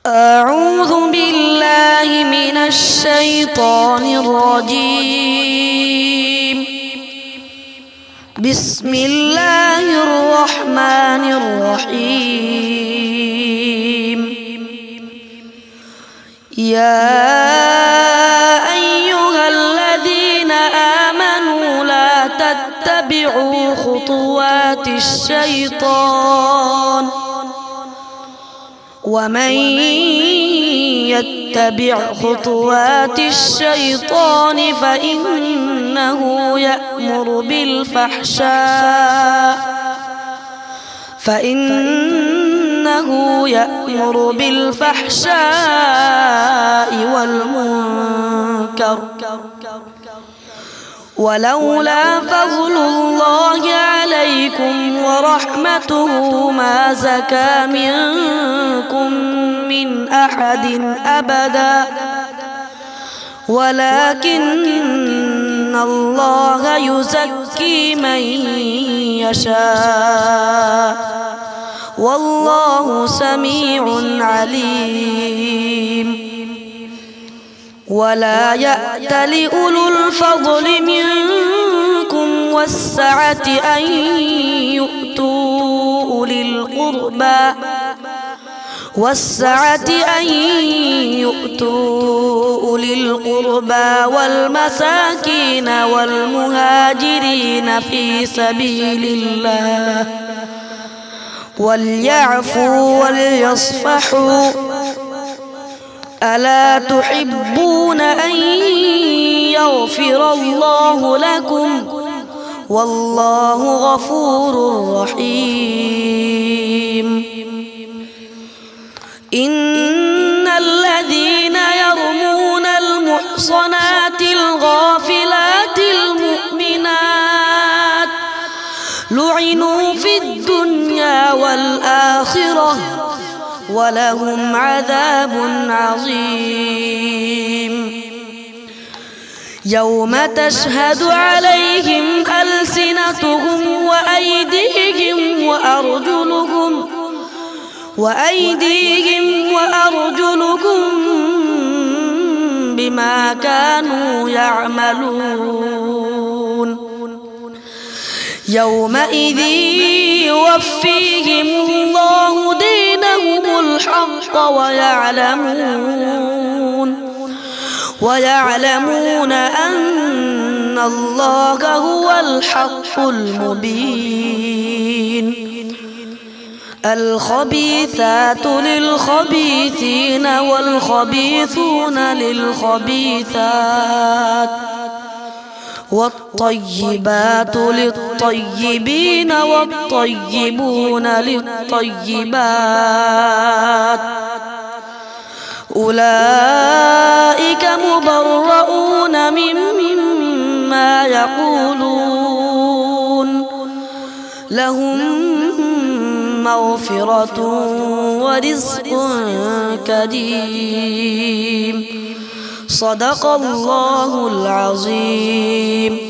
أعوذ بالله من الشيطان الرجيم. بسم الله الرحمن الرحيم. يا أيها الذين آمنوا لا تتبعوا خطوات الشيطان، ومن يتبع خطوات الشيطان فإنه يأمر بالفحشاء والمنكر، ولولا فضل الله عليكم ورحمته ما زكى منكم من أحد أبدا، ولكن الله يزكي من يشاء، والله سميع عليم. ولا يأتل أولو الفضل منكم والسعة أن يؤتوا أولي القربى والمساكين والمهاجرين في سبيل الله، وليعفوا وليصفحوا، ألا تحبون أن يغفر الله لكم، والله غفور رحيم. إن الذين يرمون المحصنات الغافلات المؤمنات لعنوا في الدنيا والآخرة ولهم عذاب عظيم. يوم تشهد عليهم ألسنتهم وأيديهم وأرجلهم بما كانوا يعملون. يومئذ يوفيهم الله دينهم الحق ويعلمون أن الله هو الحق المبين. الخبيثات للخبيثين والخبيثون للخبيثات، والطيبات للطيبين والطيبون للطيبات، أولئك مبرؤون مما يقولون، لهم مغفرة ورزق كريم. صدق الله العظيم.